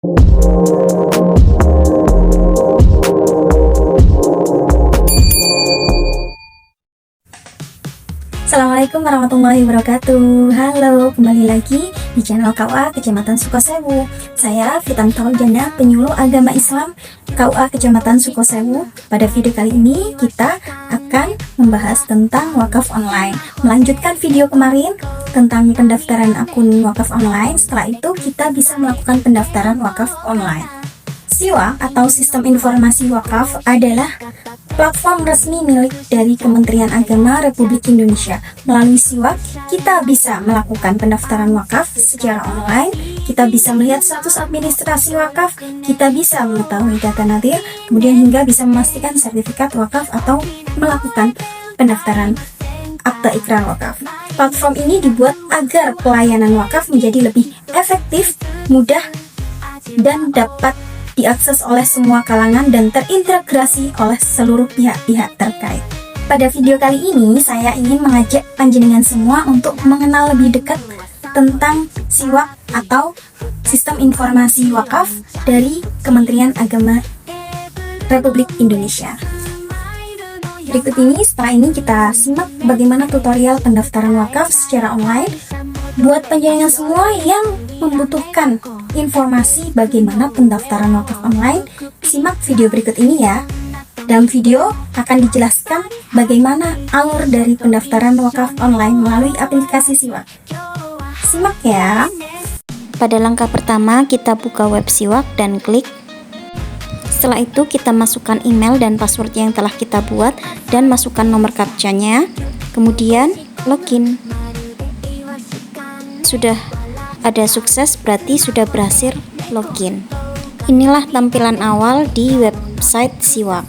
Assalamualaikum warahmatullahi wabarakatuh. Halo, kembali lagi di channel KUA Kecamatan Sukosewu. Saya Fitan Taujana, penyuluh agama Islam KUA Kecamatan Sukosewu. Pada video kali ini kita akan membahas tentang wakaf online. Melanjutkan video kemarin tentang pendaftaran akun wakaf online. Setelah itu kita bisa melakukan pendaftaran wakaf online. SIWAK atau Sistem Informasi Wakaf adalah platform resmi milik dari Kementerian Agama Republik Indonesia. Melalui SIWAK, kita bisa melakukan pendaftaran wakaf secara online, kita bisa melihat status administrasi wakaf, kita bisa mengetahui data nadir, kemudian hingga bisa memastikan sertifikat wakaf atau melakukan pendaftaran akta ikrar wakaf. Platform ini dibuat agar pelayanan wakaf menjadi lebih efektif, mudah, dan dapat diakses oleh semua kalangan dan terintegrasi oleh seluruh pihak-pihak terkait. Pada video kali ini, saya ingin mengajak panjenengan semua untuk mengenal lebih dekat tentang SIWAK atau Sistem Informasi Wakaf dari Kementerian Agama Republik Indonesia. Berikut ini, setelah ini kita simak bagaimana tutorial pendaftaran wakaf secara online. Buat panjenengan semua yang membutuhkan informasi bagaimana pendaftaran wakaf online, simak video berikut ini ya. Dalam video akan dijelaskan bagaimana alur dari pendaftaran wakaf online melalui aplikasi SIWAK. Simak ya. Pada langkah pertama kita buka web SIWAK dan klik. Setelah itu kita masukkan email dan password yang telah kita buat dan masukkan nomor captcha-nya. Kemudian login. Sudah ada sukses, berarti sudah berhasil login. Inilah tampilan awal di website SIWAK.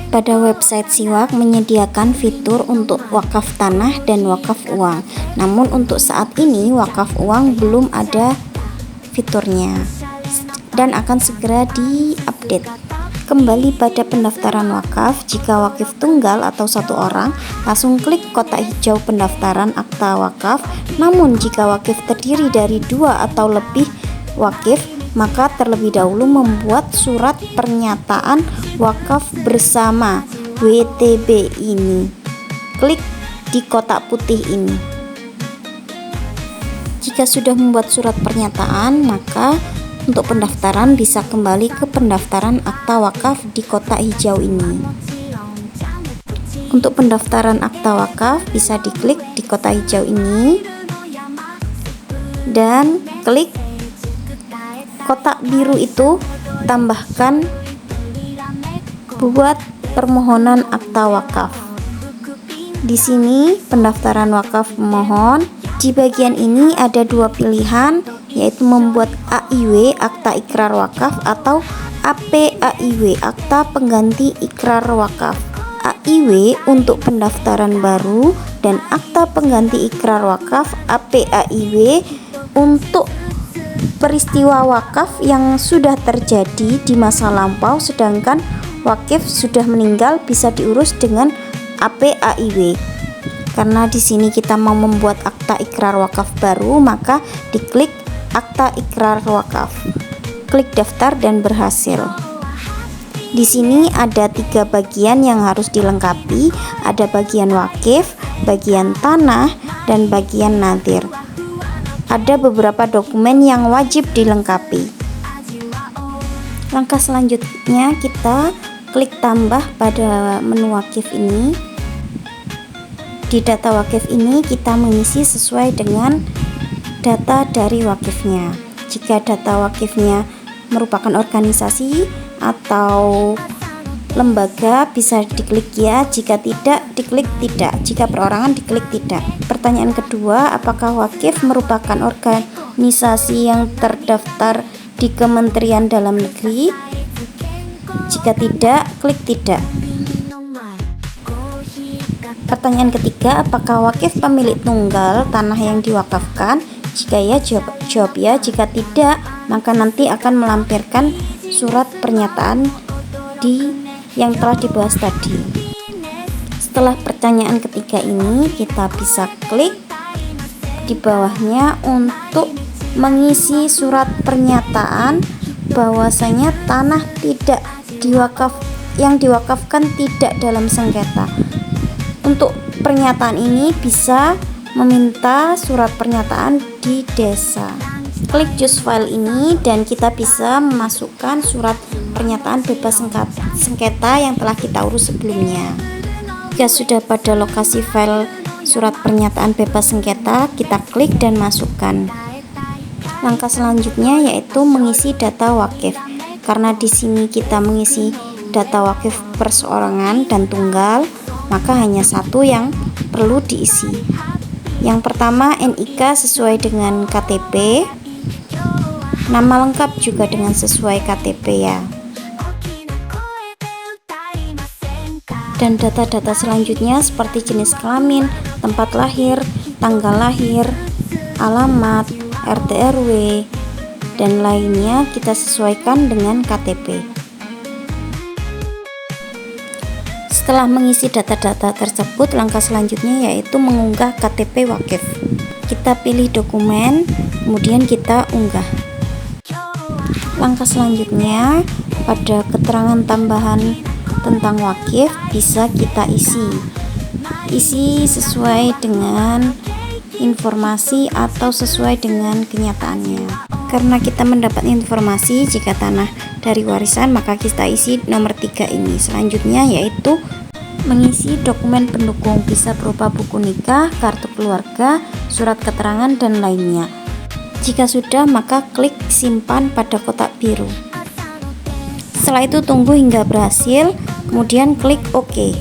Pada website SIWAK menyediakan fitur untuk wakaf tanah dan wakaf uang. Namun untuk saat ini wakaf uang belum ada fiturnya dan akan segera di-update. Kembali pada pendaftaran wakaf, jika wakif tunggal atau satu orang, langsung klik kotak hijau pendaftaran akta wakaf. Namun jika wakif terdiri dari 2 atau lebih wakif, maka terlebih dahulu membuat surat pernyataan wakaf bersama WTB ini. Klik di kotak putih ini. Jika sudah membuat surat pernyataan, maka untuk pendaftaran bisa kembali ke pendaftaran akta wakaf di kotak hijau ini. Untuk pendaftaran akta wakaf bisa diklik di kotak hijau ini dan klik kotak biru itu, tambahkan buat permohonan akta wakaf. Di sini pendaftaran wakaf pemohon. Di bagian ini ada 2 pilihan, yaitu membuat AIW akta ikrar wakaf atau APAIW akta pengganti ikrar wakaf. AIW untuk pendaftaran baru dan akta pengganti ikrar wakaf APAIW untuk peristiwa wakaf yang sudah terjadi di masa lampau, sedangkan wakif sudah meninggal bisa diurus dengan APAIW. Karena di sini kita mau membuat akta ikrar wakaf baru, maka diklik akta ikrar wakaf. Klik daftar dan berhasil. Di sini ada 3 bagian yang harus dilengkapi. Ada bagian wakif, bagian tanah, dan bagian nadir. Ada beberapa dokumen yang wajib dilengkapi. Langkah selanjutnya kita klik tambah pada menu wakif ini. Di data wakif ini kita mengisi sesuai dengan data dari wakifnya. Jika data wakifnya merupakan organisasi atau lembaga bisa diklik ya, jika tidak diklik tidak, jika perorangan diklik tidak. Pertanyaan kedua, apakah wakif merupakan organisasi yang terdaftar di Kementerian Dalam Negeri? Jika tidak, klik tidak. Pertanyaan ketiga, apakah wakif pemilik tunggal tanah yang diwakafkan? Jika ya, jawab ya. Jika tidak, maka nanti akan melampirkan surat pernyataan yang telah dibahas tadi. Setelah pertanyaan ketiga ini, kita bisa klik di bawahnya untuk mengisi surat pernyataan bahwasanya tanah yang diwakafkan tidak dalam sengketa. Untuk pernyataan ini bisa meminta surat pernyataan di desa. Klik choose file ini dan kita bisa memasukkan surat pernyataan bebas sengketa yang telah kita urus sebelumnya. Jika sudah pada lokasi file surat pernyataan bebas sengketa, kita klik dan masukkan. Langkah selanjutnya yaitu mengisi data wakif. Karena di sini kita mengisi data wakif perseorangan dan tunggal, maka hanya satu yang perlu diisi. Yang pertama, NIK sesuai dengan KTP. Nama lengkap juga dengan sesuai KTP ya. Dan data-data selanjutnya seperti jenis kelamin, tempat lahir, tanggal lahir, alamat, RT RW, dan lainnya kita sesuaikan dengan KTP. Setelah mengisi data-data tersebut, langkah selanjutnya yaitu mengunggah KTP wakif. Kita pilih dokumen, kemudian kita unggah. Langkah selanjutnya, pada keterangan tambahan tentang wakif bisa kita isi sesuai dengan informasi atau sesuai dengan kenyataannya. Karena kita mendapat informasi jika tanah dari warisan, maka kita isi nomor 3 ini. Selanjutnya yaitu mengisi dokumen pendukung, bisa berupa buku nikah, kartu keluarga, surat keterangan, dan lainnya. Jika sudah, maka klik simpan pada kotak biru. Setelah itu tunggu hingga berhasil, kemudian klik OK.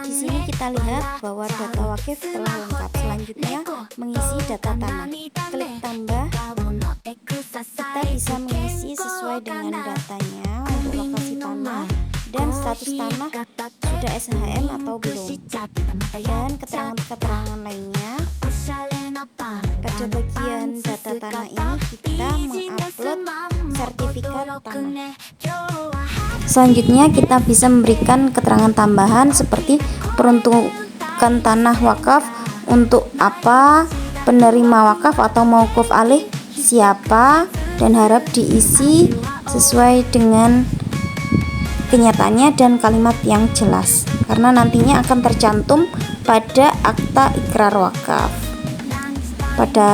Di sini kita lihat bahwa data wakif telah lengkap. Selanjutnya mengisi data tanah. Klik tambah. Kita bisa mengisi sesuai dengan datanya untuk lokasi tanah dan status tanah sudah SHM atau belum, dan keterangan-keterangan lainnya. Pada bagian data tanah ini kita mengupload sertifikat tanah. Selanjutnya kita bisa memberikan keterangan tambahan seperti peruntukan tanah wakaf untuk apa, penerima wakaf atau mauquf alih siapa, dan harap diisi sesuai dengan kenyataannya dan kalimat yang jelas, karena nantinya akan tercantum pada akta ikrar wakaf. Pada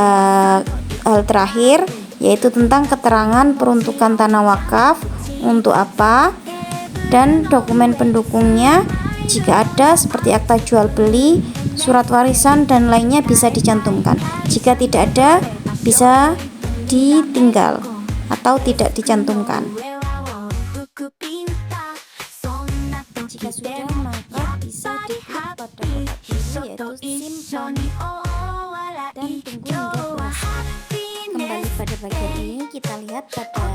hal terakhir yaitu tentang keterangan peruntukan tanah wakaf untuk apa dan dokumen pendukungnya jika ada seperti akta jual beli, surat warisan, dan lainnya bisa dicantumkan. Jika tidak ada, bisa ditinggal atau tidak dicantumkan. Jika sudah, maka bisa diklik pada kotak biru yaitu simpan dan tunggu hingga berhasil. Kembali pada bagian ini, kita lihat pada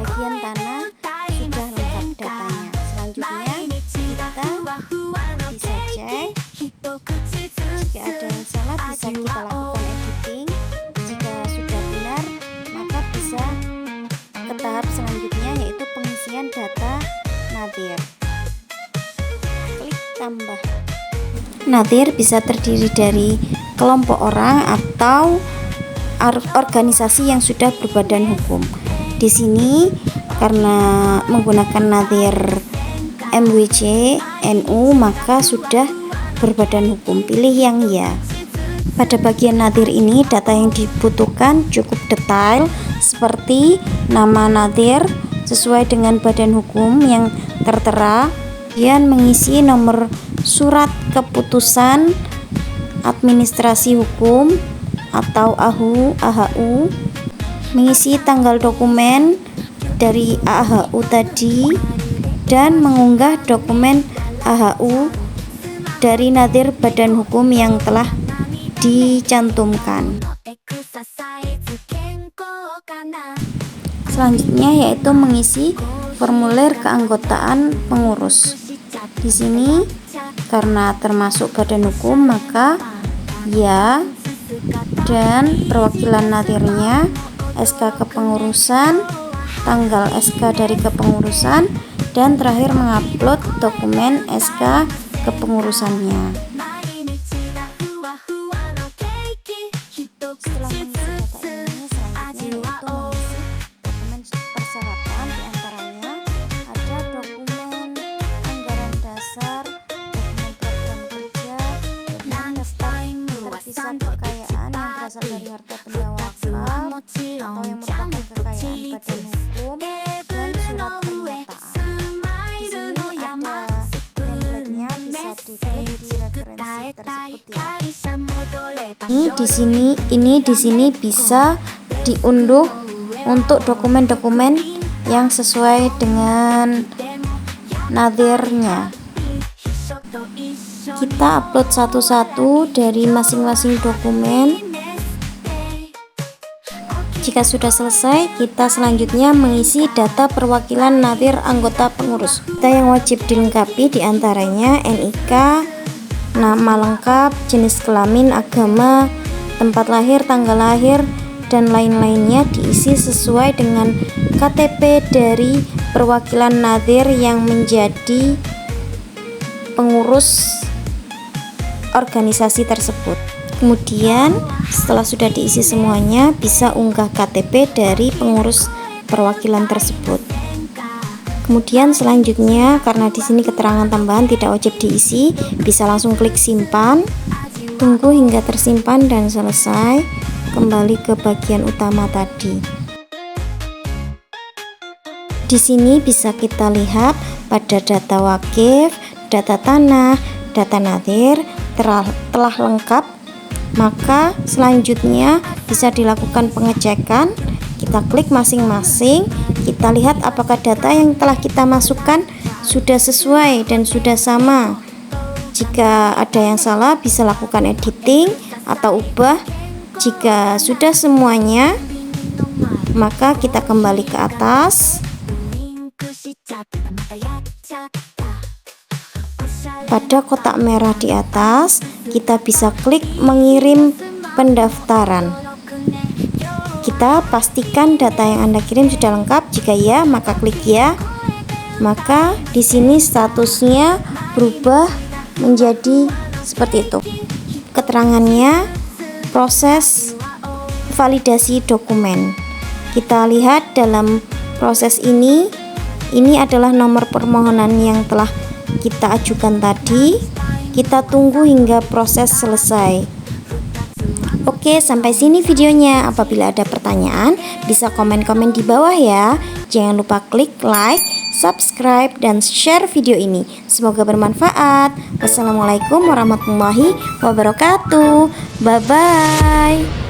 bagian tanah sudah lengkap datanya. Selanjutnya kita bisa cek jika ada yang salah, bisa kita lakukan editing. Jika sudah benar, maka bisa ke tahap selanjutnya yaitu pengisian data nadhir. Klik tambah. Nadhir bisa terdiri dari kelompok orang atau organisasi yang sudah berbadan hukum. Di sini karena menggunakan nadhir MWJ NU, maka sudah berbadan hukum. Pilih yang ya. Pada bagian nadhir ini data yang dibutuhkan cukup detail seperti nama nadhir sesuai dengan badan hukum yang tertera, kemudian mengisi nomor surat keputusan administrasi hukum atau AHU, mengisi tanggal dokumen dari AHU tadi, dan mengunggah dokumen AHU dari nadhir badan hukum yang telah dicantumkan. Selanjutnya yaitu mengisi formulir keanggotaan pengurus. Di sini karena termasuk badan hukum, maka ya, dan perwakilan nadhirnya, SK kepengurusan, tanggal SK dari kepengurusan, dan terakhir mengupload dokumen SK kepengurusannya. Setelah mengisi data ini, selanjutnya Ini di sini bisa diunduh untuk dokumen-dokumen yang sesuai dengan nadhirnya. Kita upload satu-satu dari masing-masing dokumen. Jika sudah selesai, kita selanjutnya mengisi data perwakilan nadhir anggota pengurus. Data yang wajib dilengkapi diantaranya NIK, nama lengkap, jenis kelamin, agama, tempat lahir, tanggal lahir, dan lain-lainnya diisi sesuai dengan KTP dari perwakilan nadhir yang menjadi pengurus organisasi tersebut. Kemudian setelah sudah diisi semuanya, bisa unggah KTP dari pengurus perwakilan tersebut. Kemudian selanjutnya, karena di sini keterangan tambahan tidak wajib diisi, bisa langsung klik simpan, tunggu hingga tersimpan dan selesai. Kembali ke bagian utama tadi. Di sini bisa kita lihat pada data wakif, data tanah, data nadhir telah lengkap. Maka selanjutnya bisa dilakukan pengecekan. Kita klik masing-masing, kita lihat apakah data yang telah kita masukkan sudah sesuai dan sudah sama. Jika ada yang salah, bisa lakukan editing atau ubah. Jika sudah semuanya, maka kita kembali ke atas. Pada kotak merah di atas, kita bisa klik mengirim pendaftaran. Kita pastikan data yang Anda kirim sudah lengkap. Jika ya, maka klik ya. Maka di sini statusnya berubah menjadi seperti itu. Keterangannya proses validasi dokumen. Kita lihat dalam proses ini adalah nomor permohonan yang telah kita ajukan tadi. Kita tunggu hingga proses selesai. Oke, sampai sini videonya. Apabila ada pertanyaan, bisa komen-komen di bawah ya. Jangan lupa klik like, subscribe, dan share video ini. Semoga bermanfaat. Wassalamualaikum warahmatullahi wabarakatuh. Bye-bye.